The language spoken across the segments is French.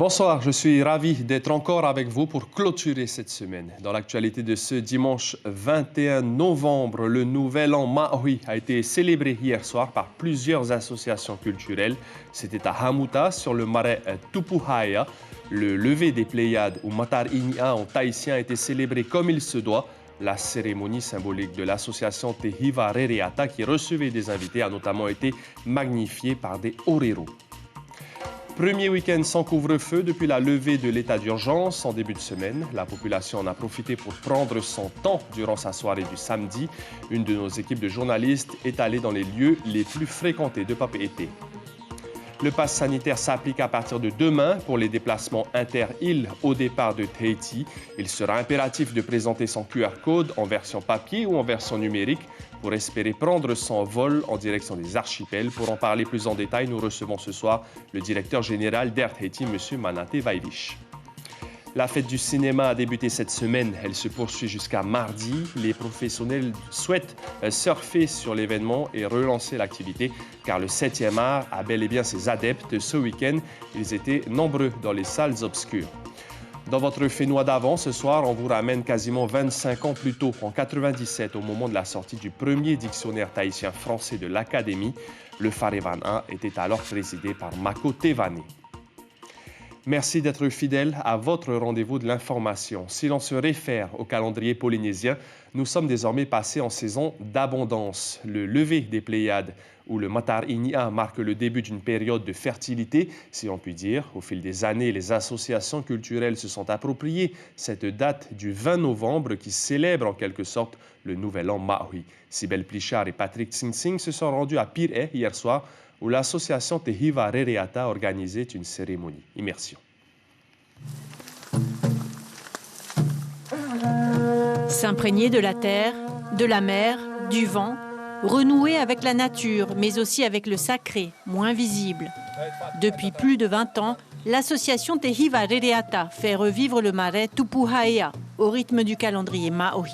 Bonsoir, je suis ravi d'être encore avec vous pour clôturer cette semaine. Dans l'actualité de ce dimanche 21 novembre, le Nouvel An Maori a été célébré hier soir par plusieurs associations culturelles. C'était à Hamuta, sur le marais Tupuhaia. Le lever des Pléiades ou Matar Inia en tahitien a été célébré comme il se doit. La cérémonie symbolique de l'association Te Hiva Rereata, qui recevait des invités, a notamment été magnifiée par des oreros. Premier week-end sans couvre-feu depuis la levée de l'état d'urgence en début de semaine. La population en a profité pour prendre son temps durant sa soirée du samedi. Une de nos équipes de journalistes est allée dans les lieux les plus fréquentés de Papeete. Le pass sanitaire s'applique à partir de demain pour les déplacements inter-îles au départ de Tahiti. Il sera impératif de présenter son QR code en version papier ou en version numérique pour espérer prendre son vol en direction des archipels. Pour en parler plus en détail, nous recevons ce soir le directeur général d'Air Tahiti, M. Manate Vaivich. La fête du cinéma a débuté cette semaine. Elle se poursuit jusqu'à mardi. Les professionnels souhaitent surfer sur l'événement et relancer l'activité, car le 7e art a bel et bien ses adeptes. Ce week-end, ils étaient nombreux dans les salles obscures. Dans votre Fénois d'avant, ce soir, on vous ramène quasiment 25 ans plus tôt, en 97, au moment de la sortie du premier dictionnaire tahitien-français de l'Académie. Le Farevana était alors présidé par Mako Tevane. Merci d'être fidèle à votre rendez-vous de l'information. Si l'on se réfère au calendrier polynésien, nous sommes désormais passés en saison d'abondance. Le lever des Pléiades ou le Matar Inia marque le début d'une période de fertilité, si on peut dire. Au fil des années, les associations culturelles se sont appropriées cette date du 20 novembre qui célèbre en quelque sorte le Nouvel An Maori. Sibel Plichard et Patrick Tsing se sont rendus à Pir'e hier soir, où l'association Te Hiva Rereata organisait une cérémonie. Immersion. S'imprégner de la terre, de la mer, du vent, renouer avec la nature, mais aussi avec le sacré, moins visible. Depuis plus de 20 ans, l'association Te Hiva Rereata fait revivre le marais Tupuhaia au rythme du calendrier Maori.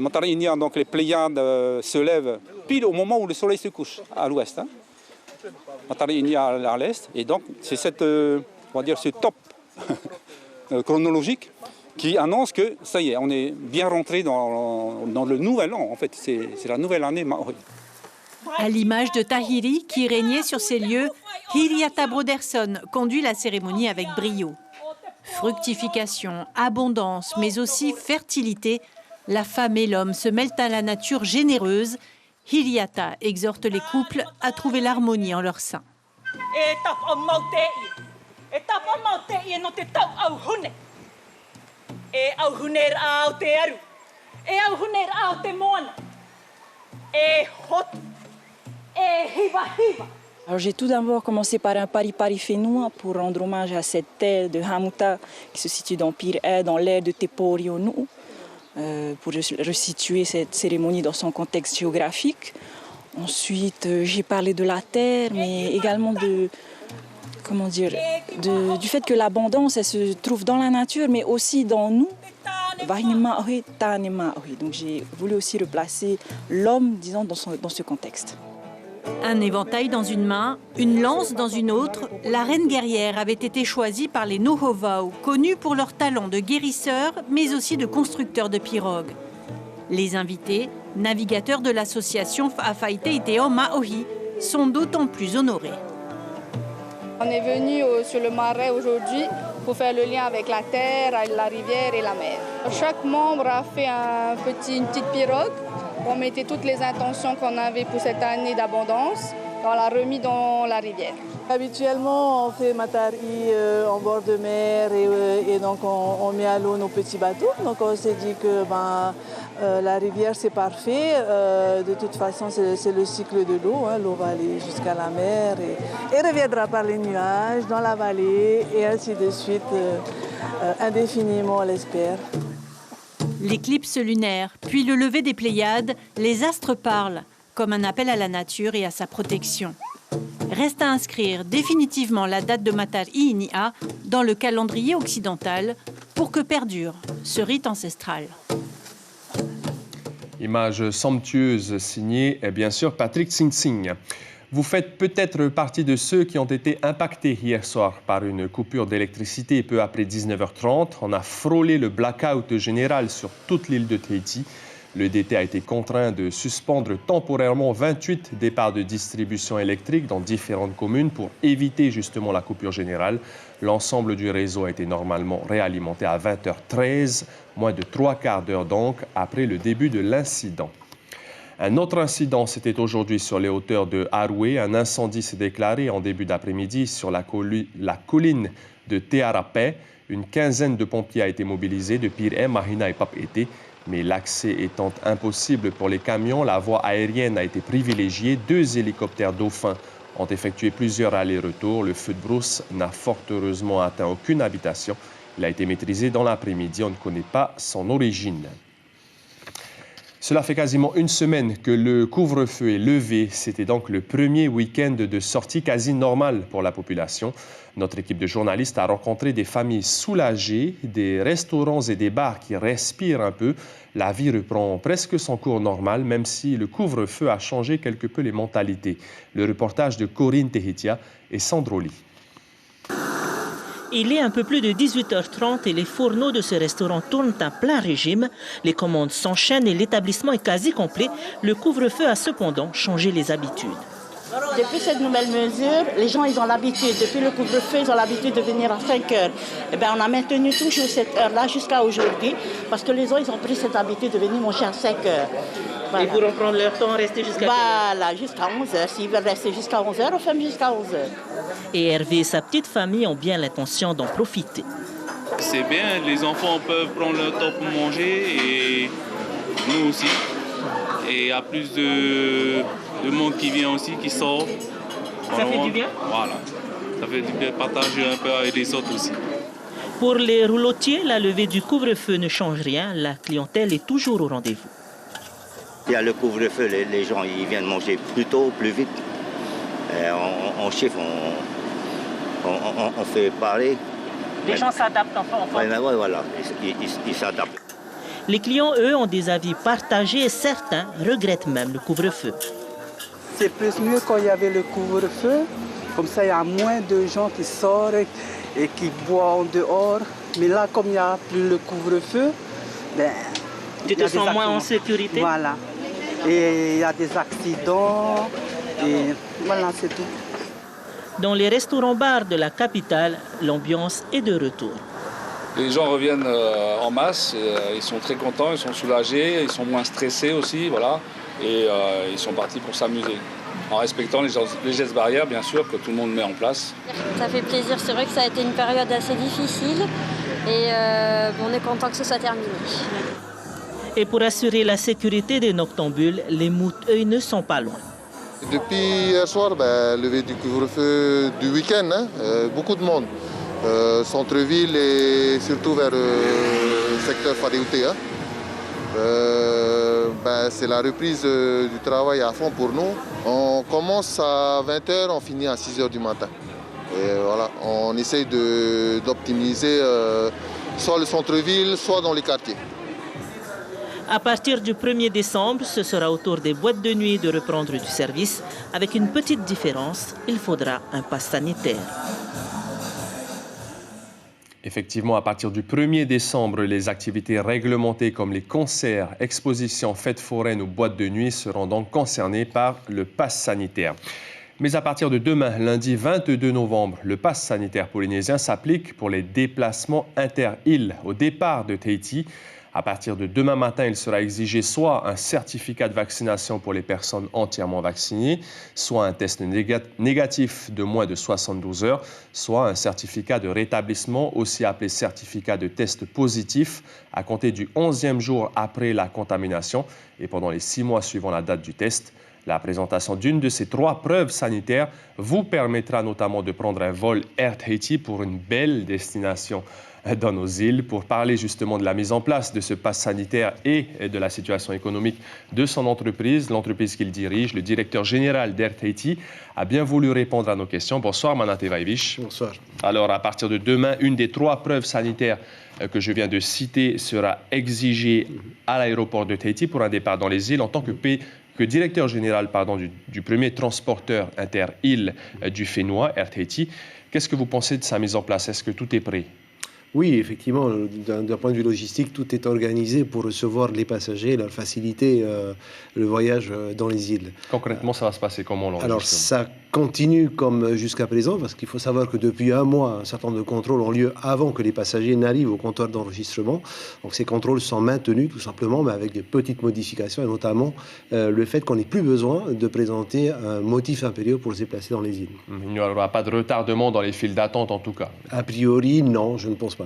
Matar Inia, donc les Pléiades se lèvent pile au moment où le soleil se couche, à l'ouest. Matar Inia à l'est, et donc c'est on va dire, ce top chronologique qui annonce que ça y est, on est bien rentré dans le nouvel an. En fait, c'est la nouvelle année Maori. À l'image de Tahiri, qui régnait sur ces lieux, Hiriata Broderson conduit la cérémonie avec brio. Fructification, abondance, mais aussi fertilité, la femme et l'homme se mêlent à la nature généreuse. Hiriata exhorte les couples à trouver l'harmonie en leur sein. Alors j'ai tout d'abord commencé par un pari-pari fénois pour rendre hommage à cette terre de Hamuta qui se situe dans Pir'e, dans l'aire de Te Porionu, pour resituer cette cérémonie dans son contexte géographique. Ensuite, j'ai parlé de la terre, mais également du fait que l'abondance, elle se trouve dans la nature, mais aussi dans nous. Donc j'ai voulu aussi replacer l'homme, disons, dans ce contexte. Un éventail dans une main, une lance dans une autre, la reine guerrière avait été choisie par les Nohovau, connus pour leur talent de guérisseurs, mais aussi de constructeurs de pirogues. Les invités, navigateurs de l'association Whaafaite Iteo Maori, sont d'autant plus honorés. On est venu sur le marais aujourd'hui pour faire le lien avec la terre, la rivière et la mer. Chaque membre a fait une petite pirogue. On mettait toutes les intentions qu'on avait pour cette année d'abondance. On l'a remis dans la rivière. Habituellement, on fait Matari en bord de mer et donc on met à l'eau nos petits bateaux. Donc on s'est dit que la rivière c'est parfait. De toute façon, c'est le cycle de l'eau. L'eau va aller jusqu'à la mer et reviendra par les nuages dans la vallée et ainsi de suite, indéfiniment, on l'espère. L'éclipse lunaire, puis le lever des Pléiades, les astres parlent, comme un appel à la nature et à sa protection. Reste à inscrire définitivement la date de Matar Inia dans le calendrier occidental pour que perdure ce rite ancestral. Image somptueuse signée, bien sûr, Patrick Sing. Vous faites peut-être partie de ceux qui ont été impactés hier soir par une coupure d'électricité peu après 19h30. On a frôlé le blackout général sur toute l'île de Tahiti. Le DT a été contraint de suspendre temporairement 28 départs de distribution électrique dans différentes communes pour éviter justement la coupure générale. L'ensemble du réseau a été normalement réalimenté à 20h13, moins de 3/4 d'heure donc après le début de l'incident. Un autre incident, c'était aujourd'hui sur les hauteurs de Aroué. Un incendie s'est déclaré en début d'après-midi sur la colline de Te Arapé. Une quinzaine de pompiers a été mobilisés de Pir'e, Mahina et Papeete. Mais l'accès étant impossible pour les camions, la voie aérienne a été privilégiée. 2 hélicoptères Dauphin ont effectué plusieurs allers-retours. Le feu de brousse n'a fort heureusement atteint aucune habitation. Il a été maîtrisé dans l'après-midi. On ne connaît pas son origine. Cela fait quasiment une semaine que le couvre-feu est levé. C'était donc le premier week-end de sortie quasi normale pour la population. Notre équipe de journalistes a rencontré des familles soulagées, des restaurants et des bars qui respirent un peu. La vie reprend presque son cours normal, même si le couvre-feu a changé quelque peu les mentalités. Le reportage de Corinne Tehitia et Sandroli. Il est un peu plus de 18h30 et les fourneaux de ce restaurant tournent à plein régime. Les commandes s'enchaînent et l'établissement est quasi complet. Le couvre-feu a cependant changé les habitudes. Depuis cette nouvelle mesure, les gens ils ont l'habitude, depuis le couvre-feu, ils ont l'habitude de venir à 5 heures. Eh bien, on a maintenu toujours cette heure-là jusqu'à aujourd'hui parce que les gens ils ont pris cette habitude de venir manger à 5 heures. Voilà. Et pour reprendre leur temps, rester jusqu'à Voilà, jusqu'à 11 heures. S'ils veulent rester jusqu'à 11 heures, on ferme jusqu'à 11 heures. Et Hervé et sa petite famille ont bien l'intention d'en profiter. C'est bien, les enfants peuvent prendre leur temps pour manger et nous aussi. Et il y a plus de monde qui vient aussi, qui sort. Ça fait du bien? Voilà, ça fait du bien partager un peu avec les autres aussi. Pour les roulotiers, la levée du couvre-feu ne change rien. La clientèle est toujours au rendez-vous. Il y a le couvre-feu, les gens ils viennent manger plus tôt, plus vite. On chiffre, on fait pareil. Les gens s'adaptent enfin. Oui, voilà, ils s'adaptent. Les clients, eux, ont des avis partagés et certains regrettent même le couvre-feu. C'est plus mieux quand il y avait le couvre-feu. Comme ça, il y a moins de gens qui sortent et qui boivent en dehors. Mais là, comme il n'y a plus le couvre-feu, tu te sens moins en sécurité? Voilà. Et il y a des accidents. Et voilà, c'est tout. Dans les restaurants-bars de la capitale, l'ambiance est de retour. Les gens reviennent en masse, ils sont très contents, ils sont soulagés, ils sont moins stressés aussi, voilà, et ils sont partis pour s'amuser, en respectant les gestes barrières, bien sûr, que tout le monde met en place. Ça fait plaisir, c'est vrai que ça a été une période assez difficile, et on est content que ce soit terminé. Et pour assurer la sécurité des noctambules, les moutes, eux, ne sont pas loin. Depuis hier soir, levée du couvre-feu du week-end, beaucoup de monde. Centre-ville et surtout vers le secteur Fadéouté. C'est la reprise du travail à fond pour nous. On commence à 20h, on finit à 6h du matin. Et voilà, on essaye d'optimiser soit le centre-ville, soit dans les quartiers. À partir du 1er décembre, ce sera au tour des boîtes de nuit de reprendre du service. Avec une petite différence, il faudra un pass sanitaire. Effectivement, à partir du 1er décembre, les activités réglementées comme les concerts, expositions, fêtes foraines ou boîtes de nuit seront donc concernées par le pass sanitaire. Mais à partir de demain, lundi 22 novembre, le pass sanitaire polynésien s'applique pour les déplacements inter-îles au départ de Tahiti. À partir de demain matin, il sera exigé soit un certificat de vaccination pour les personnes entièrement vaccinées, soit un test négatif de moins de 72 heures, soit un certificat de rétablissement, aussi appelé certificat de test positif, à compter du 11e jour après la contamination et pendant les 6 mois suivant la date du test. La présentation d'une de ces 3 preuves sanitaires vous permettra notamment de prendre un vol Air Tahiti pour une belle destination dans nos îles. Pour parler justement de la mise en place de ce pass sanitaire et de la situation économique de son entreprise, l'entreprise qu'il dirige, le directeur général d'Air Tahiti a bien voulu répondre à nos questions. Bonsoir Manate Vaivich. Bonsoir. Alors à partir de demain, une des 3 preuves sanitaires que je viens de citer sera exigée à l'aéroport de Tahiti pour un départ dans les îles en tant que directeur général du premier transporteur inter-îles du Fénois, Air Tahiti. Qu'est-ce que vous pensez de sa mise en place? Est-ce que tout est prêt? Oui, effectivement, d'un point de vue logistique, tout est organisé pour recevoir les passagers, leur faciliter le voyage dans les îles. Concrètement, ça va se passer comment? Alors, ça continue comme jusqu'à présent, parce qu'il faut savoir que depuis un mois, un certain nombre de contrôles ont lieu avant que les passagers n'arrivent au comptoir d'enregistrement. Donc, ces contrôles sont maintenus, tout simplement, mais avec des petites modifications, et notamment le fait qu'on n'ait plus besoin de présenter un motif impérieux pour se déplacer dans les îles. Il n'y aura pas de retardement dans les files d'attente, en tout cas? A priori, non, je ne pense pas.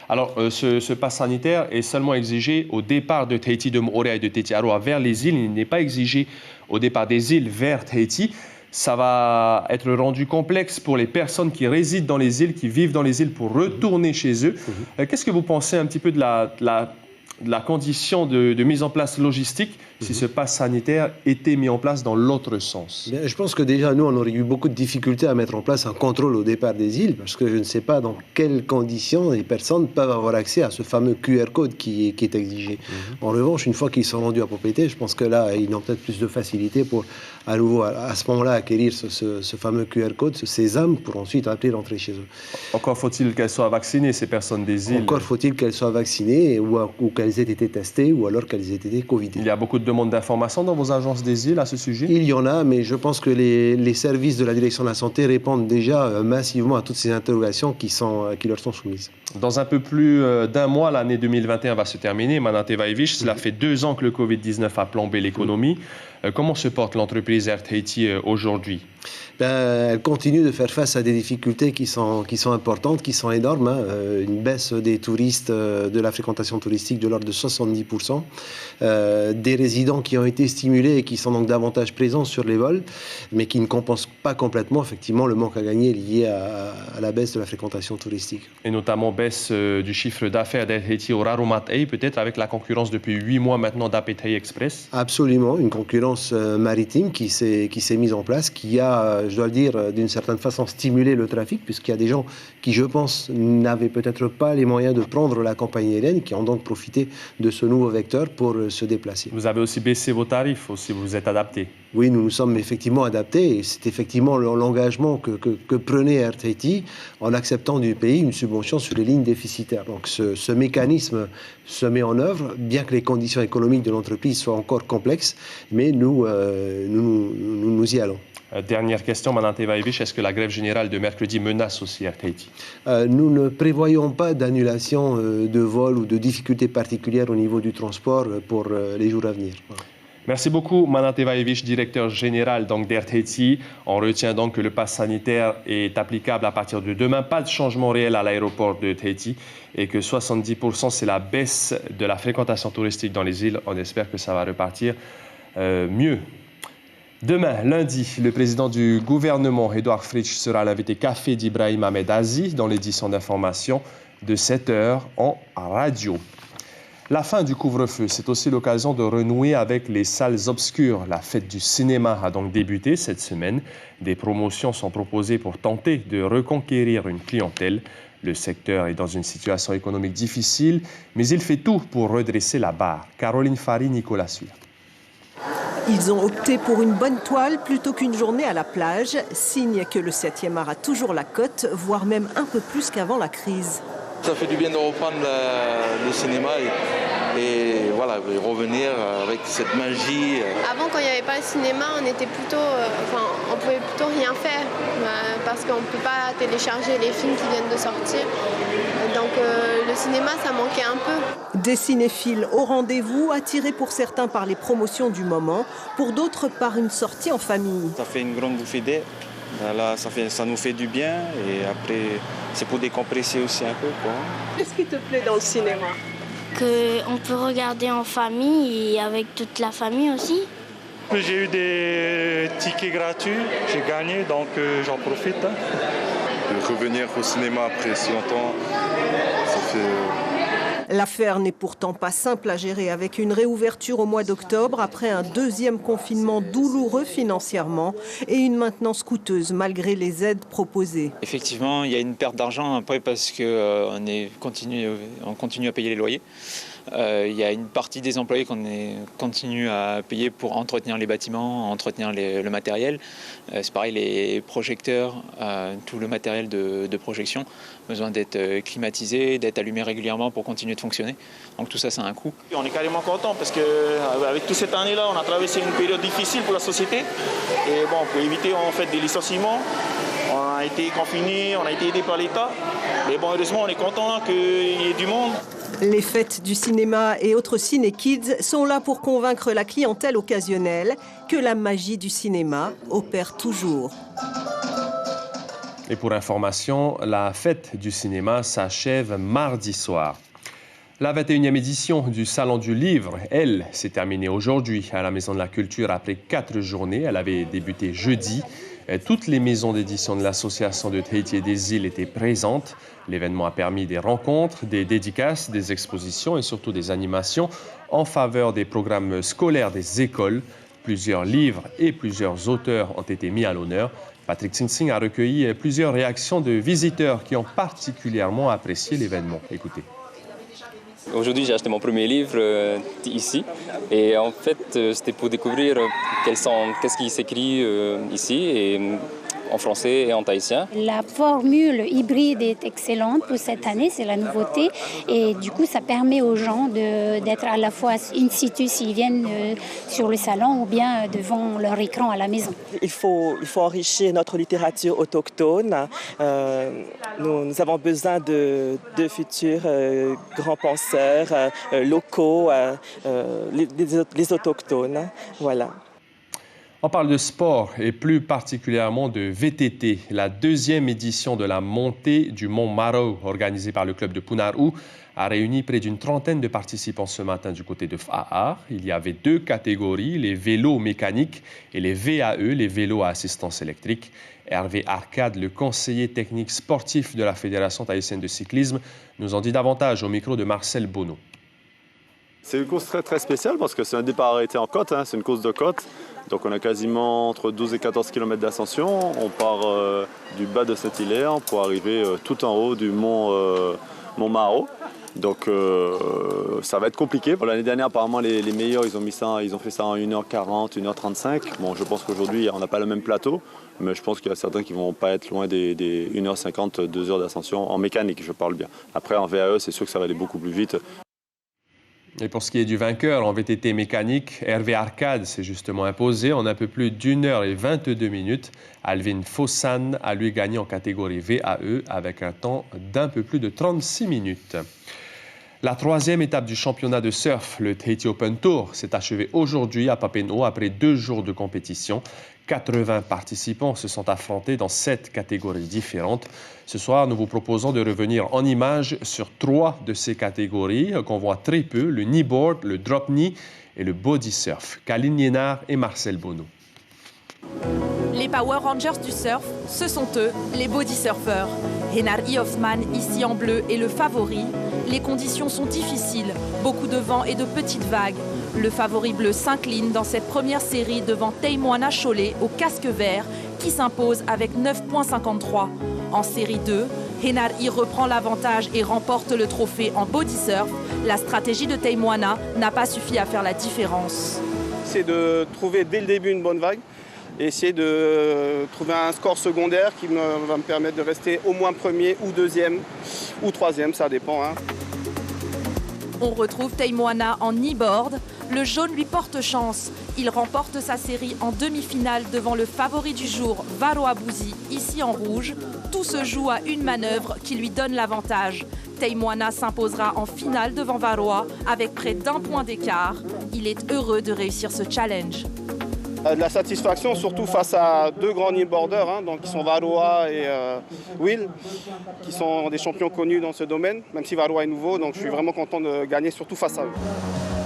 Alors, ce pass sanitaire est seulement exigé au départ de Tahiti, de Moorea et de Tahiti Aroa vers les îles. Il n'est pas exigé au départ des îles vers Tahiti. Ça va être rendu complexe pour les personnes qui résident dans les îles, qui vivent dans les îles pour retourner chez eux. Qu'est-ce que vous pensez un petit peu de la condition de mise en place logistique si ce pass sanitaire était mis en place dans l'autre sens? Bien, je pense que déjà, nous, on aurait eu beaucoup de difficultés à mettre en place un contrôle au départ des îles, parce que je ne sais pas dans quelles conditions les personnes peuvent avoir accès à ce fameux QR code qui est exigé. En revanche, une fois qu'ils sont rendus à Papeete, je pense que là, ils ont peut-être plus de facilité pour, à nouveau, à ce moment-là, acquérir ce fameux QR code, ce sésame, pour ensuite après rentrer chez eux. Encore faut-il qu'elles soient vaccinées, ces personnes des îles? Encore faut-il qu'elles soient vaccinées ou qu'elles aient été testées ou alors qu'elles aient été covidées. Il y a beaucoup de demandes d'informations dans vos agences des îles à ce sujet? Il y en a, mais je pense que les services de la direction de la santé répondent déjà massivement à toutes ces interrogations qui leur sont soumises. Dans un peu plus d'un mois, l'année 2021 va se terminer. Manate Vaivich, cela fait 2 ans que le Covid-19 a plombé l'économie. Comment se porte l'entreprise Air Tahiti aujourd'hui? Elle continue de faire face à des difficultés qui sont importantes, qui sont énormes. Une baisse des touristes, de la fréquentation touristique de l'ordre de 70%. Des résidents qui ont été stimulés et qui sont donc davantage présents sur les vols, mais qui ne compensent pas complètement effectivement le manque à gagner lié à la baisse de la fréquentation touristique. Et notamment baisse du chiffre d'affaires d'Air Tahiti au Raromatei, peut-être avec la concurrence depuis 8 mois maintenant d'Apetei Express? Absolument, une concurrence maritime qui s'est mise en place, qui a, je dois le dire, d'une certaine façon stimulé le trafic, puisqu'il y a des gens qui, je pense, n'avaient peut-être pas les moyens de prendre la compagnie aérienne, qui ont donc profité de ce nouveau vecteur pour se déplacer. Vous avez aussi baissé vos tarifs, aussi, vous vous êtes adapté? Oui, nous nous sommes effectivement adaptés et c'est effectivement l'engagement que prenait Air Tahiti en acceptant du pays une subvention sur les lignes déficitaires. Donc ce mécanisme se met en œuvre, bien que les conditions économiques de l'entreprise soient encore complexes, mais nous y allons. Dernière question, Manate Vaivich, est-ce que la grève générale de mercredi menace aussi Air Tahiti? Nous ne prévoyons pas d'annulation de vol ou de difficultés particulières au niveau du transport pour les jours à venir. Merci beaucoup, Manate Vaivich, directeur général d'Air Tahiti. On retient donc que le pass sanitaire est applicable à partir de demain. Pas de changement réel à l'aéroport de Tahiti et que 70% c'est la baisse de la fréquentation touristique dans les îles. On espère que ça va repartir mieux. Demain, lundi, le président du gouvernement, Édouard Fritsch, sera l'invité café d'Ibrahim Ahmed Aziz dans l'édition d'information de 7h en radio. La fin du couvre-feu, c'est aussi l'occasion de renouer avec les salles obscures. La fête du cinéma a donc débuté cette semaine. Des promotions sont proposées pour tenter de reconquérir une clientèle. Le secteur est dans une situation économique difficile, mais il fait tout pour redresser la barre. Caroline Fari, Nicolas Suya. Ils ont opté pour une bonne toile plutôt qu'une journée à la plage, signe que le 7e art a toujours la cote, voire même un peu plus qu'avant la crise. Ça fait du bien de reprendre le cinéma et voilà, revenir avec cette magie. Avant, quand il n'y avait pas le cinéma, on était plutôt, on pouvait plutôt rien faire parce qu'on ne peut pas télécharger les films qui viennent de sortir. Donc le cinéma, ça manquait un peu. Des cinéphiles au rendez-vous, attirés pour certains par les promotions du moment, pour d'autres par une sortie en famille. Ça fait une grande bouffée d'air. Là, ça nous fait du bien et après, c'est pour décompresser aussi un peu. Qu'est-ce qui te plaît dans le cinéma? Qu'on peut regarder en famille et avec toute la famille aussi. plus, j'ai eu des tickets gratuits, j'ai gagné, donc j'en profite. Revenir au cinéma après si longtemps, ça fait... L'affaire n'est pourtant pas simple à gérer avec une réouverture au mois d'octobre après un deuxième confinement douloureux financièrement et une maintenance coûteuse malgré les aides proposées. Effectivement, il y a une perte d'argent après parce qu'on continue à payer les loyers. Il y a une partie des employés qu'on continue à payer pour entretenir les bâtiments, entretenir le matériel. C'est pareil, les projecteurs, tout le matériel de projection, besoin d'être climatisé, d'être allumé régulièrement pour continuer de fonctionner. Donc tout ça, c'est un coût. On est carrément content parce qu'avec toute cette année-là, on a traversé une période difficile pour la société. Et bon, pour éviter en fait des licenciements, on a été confinés, on a été aidés par l'État. Mais bon, heureusement, on est content qu'il y ait du monde. Les fêtes du cinéma et autres ciné-kids sont là pour convaincre la clientèle occasionnelle que la magie du cinéma opère toujours. Et pour information, la fête du cinéma s'achève mardi soir. La 21e édition du Salon du Livre, elle, s'est terminée aujourd'hui à la Maison de la Culture après 4 journées. Elle avait débuté jeudi. Toutes les maisons d'édition de l'Association de Tahiti et des îles étaient présentes. L'événement a permis des rencontres, des dédicaces, des expositions et surtout des animations en faveur des programmes scolaires des écoles. Plusieurs livres et plusieurs auteurs ont été mis à l'honneur. Patrick Sinsing a recueilli plusieurs réactions de visiteurs qui ont particulièrement apprécié l'événement. Écoutez. Aujourd'hui, j'ai acheté mon premier livre ici et en fait, c'était pour découvrir qu'est-ce qui s'écrit ici et en français et en tahitien. La formule hybride est excellente pour cette année, c'est la nouveauté et du coup, ça permet aux gens d'être à la fois in situ s'ils viennent sur le salon ou bien devant leur écran à la maison. Il faut enrichir notre littérature autochtone. Nous avons besoin de futurs grands penseurs locaux, les autochtones. Voilà. On parle de sport et plus particulièrement de VTT. La 2e édition de la montée du mont Maro, organisée par le club de Punar'u, a réuni près d'une trentaine de participants ce matin du côté de Fa'a'ar. Il y avait 2 catégories, les vélos mécaniques et les VAE, les vélos à assistance électrique. Hervé Arcade, le conseiller technique sportif de la Fédération tahitienne de cyclisme, nous en dit davantage au micro de Marcel Bonneau. C'est une course très spéciale parce que c'est un départ arrêté en côte, c'est une course de côte. Donc on a quasiment entre 12 et 14 km d'ascension. On part du bas de Saint-Hilaire pour arriver tout en haut du mont Maro. Donc ça va être compliqué. L'année dernière, apparemment, les meilleurs, ils ont fait ça en 1h40, 1h35. Bon, je pense qu'aujourd'hui, on n'a pas le même plateau, mais je pense qu'il y a certains qui ne vont pas être loin des 1h50, 2 heures d'ascension en mécanique, je parle bien. Après, en VAE, c'est sûr que ça va aller beaucoup plus vite. Et pour ce qui est du vainqueur en VTT mécanique, Hervé Arcade s'est justement imposé en un peu plus d'1h22. Alvin Fossan a lui gagné en catégorie VAE avec un temps d'un peu plus de 36 minutes. La 3e étape du championnat de surf, le Tahiti Open Tour, s'est achevée aujourd'hui à Papeete après 2 jours de compétition. 80 participants se sont affrontés dans 7 catégories différentes. Ce soir, nous vous proposons de revenir en images sur 3 de ces catégories qu'on voit très peu, le kneeboard, le drop knee et le body surf. Kaline Liénard et Marcel Bonneau. Les Power Rangers du surf, ce sont eux, les body surfers. Henar Hoffman, ici en bleu, est le favori. Les conditions sont difficiles, beaucoup de vent et de petites vagues. Le favori bleu s'incline dans cette première série devant Teimoana Cholet au casque vert qui s'impose avec 9,53. En série 2, Henar reprend l'avantage et remporte le trophée en body surf. La stratégie de Teimoana n'a pas suffi à faire la différence. C'est de trouver dès le début une bonne vague et essayer de trouver un score secondaire qui va me permettre de rester au moins premier ou deuxième ou troisième, ça dépend. On retrouve Teimoana en kneeboard. Le jaune lui porte chance. Il remporte sa série en demi-finale devant le favori du jour, Varoa Bouzi, ici en rouge. Tout se joue à une manœuvre qui lui donne l'avantage. Teimoana s'imposera en finale devant Varoa avec près d'1 point d'écart. Il est heureux de réussir ce challenge. De la satisfaction, surtout face à 2 grands kneeboarders, donc qui sont Varoa et Will, qui sont des champions connus dans ce domaine, même si Varoa est nouveau, donc je suis vraiment content de gagner, surtout face à eux.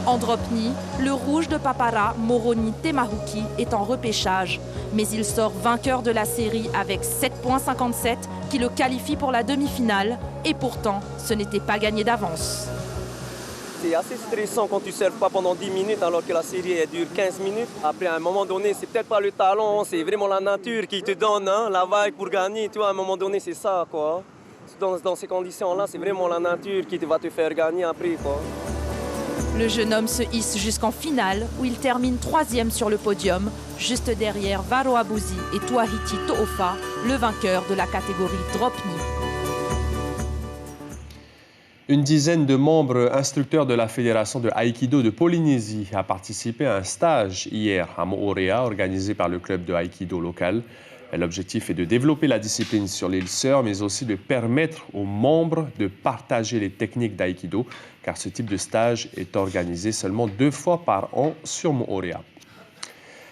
En Dropni, le rouge de Papara, Moroni Temahuki, est en repêchage. Mais il sort vainqueur de la série avec 7,57 qui le qualifie pour la demi-finale. Et pourtant, ce n'était pas gagné d'avance. C'est assez stressant quand tu ne serves pas pendant 10 minutes alors que la série elle dure 15 minutes. Après, à un moment donné, c'est peut-être pas le talent, c'est vraiment la nature qui te donne la vague pour gagner. Tu vois, à un moment donné, c'est ça, quoi. Dans ces conditions-là, c'est vraiment la nature qui va te faire gagner après, quoi. Le jeune homme se hisse jusqu'en finale où il termine 3e sur le podium, juste derrière Varo Abouzi et Touahiti Toofa, le vainqueur de la catégorie Dropni. Une dizaine de membres instructeurs de la Fédération de Aïkido de Polynésie a participé à un stage hier à Moorea organisé par le club de Aïkido local. L'objectif est de développer la discipline sur l'île Sœur, mais aussi de permettre aux membres de partager les techniques d'Aïkido, car ce type de stage est organisé seulement 2 fois par an sur Moorea.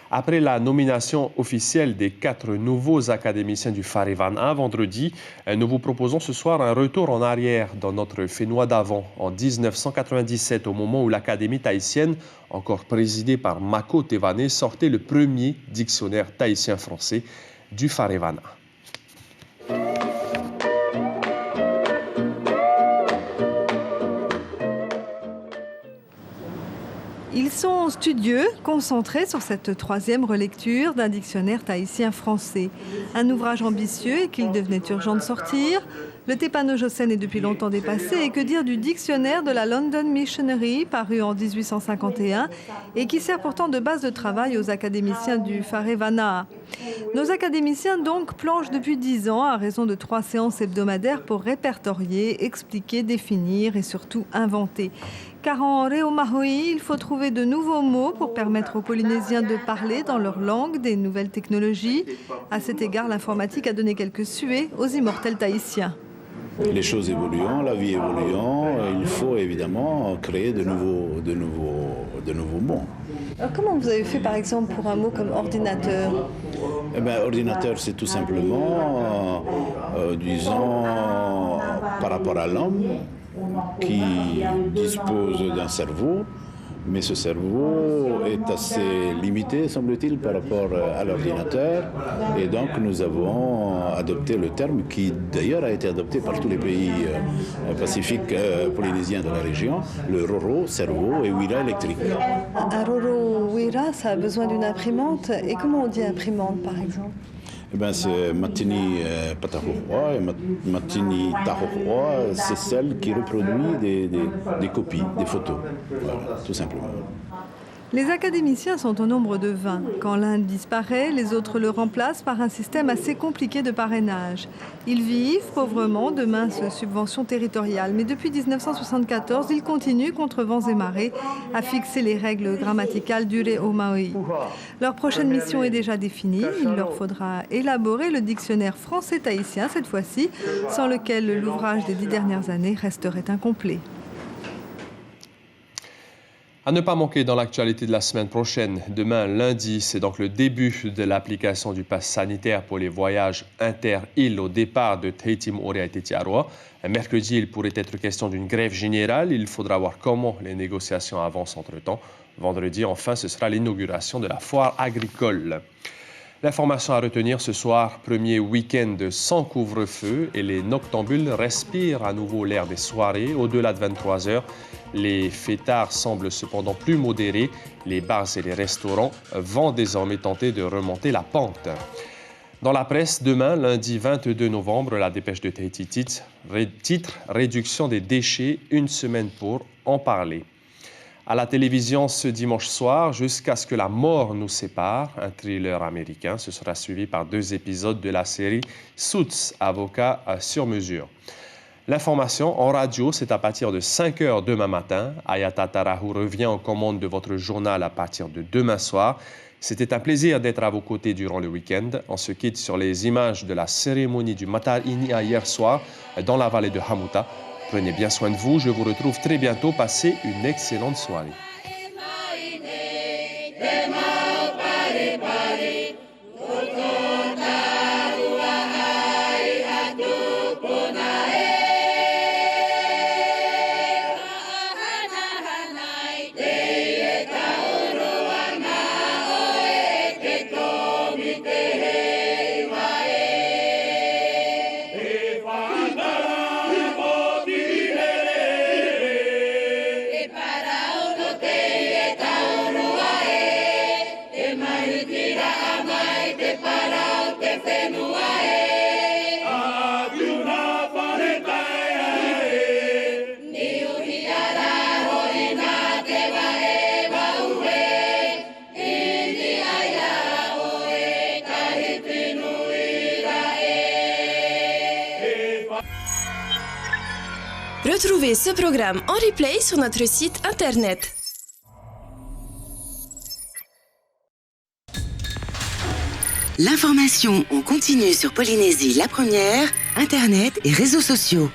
Après la nomination officielle des 4 nouveaux académiciens du Farevana vendredi, nous vous proposons ce soir un retour en arrière dans notre Fénois d'avant, en 1997, au moment où l'Académie tahitienne, encore présidée par Mako Tevané, sortait le premier dictionnaire tahitien-français du Farevana. Ils sont studieux, concentrés sur cette 3e relecture d'un dictionnaire tahitien-français. Un ouvrage ambitieux et qu'il devenait urgent de sortir. Le Tépano-Josen est depuis longtemps dépassé, et que dire du dictionnaire de la London Missionary, paru en 1851, et qui sert pourtant de base de travail aux académiciens du Farevana. Nos académiciens donc planchent depuis 10 ans à raison de 3 séances hebdomadaires pour répertorier, expliquer, définir et surtout inventer. Car en Reo Mahui, il faut trouver de nouveaux mots pour permettre aux Polynésiens de parler dans leur langue des nouvelles technologies. À cet égard, l'informatique a donné quelques suées aux immortels tahitiens. Les choses évoluant, la vie évoluant, il faut évidemment créer de nouveaux mots. Alors comment vous avez fait par exemple pour un mot comme ordinateur ? Ordinateur, c'est tout simplement, disons, par rapport à l'homme qui dispose d'un cerveau, mais ce cerveau est assez limité, semble-t-il, par rapport à l'ordinateur. Et donc, nous avons adopté le terme qui, d'ailleurs, a été adopté par tous les pays pacifiques polynésiens de la région, le Roro, cerveau, et Wira, électrique. Un Roro Wira, ça a besoin d'une imprimante. Et comment on dit imprimante, par exemple ? C'est Matini Patahoua et Matini Tahoua, c'est celle qui reproduit des copies, des photos, voilà, tout simplement. Les académiciens sont au nombre de 20. Quand l'un disparaît, les autres le remplacent par un système assez compliqué de parrainage. Ils vivent pauvrement de minces subventions territoriales, mais depuis 1974, ils continuent contre vents et marées à fixer les règles grammaticales du Reo Maui. Leur prochaine mission est déjà définie. Il leur faudra élaborer le dictionnaire français-tahitien cette fois-ci, sans lequel l'ouvrage des 10 dernières années resterait incomplet. À ne pas manquer dans l'actualité de la semaine prochaine, demain lundi, c'est donc le début de l'application du pass sanitaire pour les voyages inter-îles au départ de Tahiti, Moorea et Tetiaroa. Mercredi, il pourrait être question d'une grève générale. Il faudra voir comment les négociations avancent entre-temps. Vendredi, enfin, ce sera l'inauguration de la foire agricole. L'information à retenir ce soir, premier week-end sans couvre-feu et les noctambules respirent à nouveau l'air des soirées au-delà de 23 heures. Les fêtards semblent cependant plus modérés. Les bars et les restaurants vont désormais tenter de remonter la pente. Dans la presse, demain, lundi 22 novembre, la dépêche de Tahiti titre « Réduction des déchets, une semaine pour en parler ». À la télévision ce dimanche soir, Jusqu'à ce que la mort nous sépare, un thriller américain. Ce sera suivi par 2 épisodes de la série Suits, avocat sur mesure. L'information en radio, c'est à partir de 5 h demain matin. Ayata Tarahu revient en commande de votre journal à partir de demain soir. C'était un plaisir d'être à vos côtés durant le week-end. On se quitte sur les images de la cérémonie du Matar Inia hier soir dans la vallée de Hamuta. Prenez bien soin de vous. Je vous retrouve très bientôt. Passez une excellente soirée. Hey! Retrouvez ce programme en replay sur notre site internet. L'information en continu sur Polynésie la première, internet et réseaux sociaux.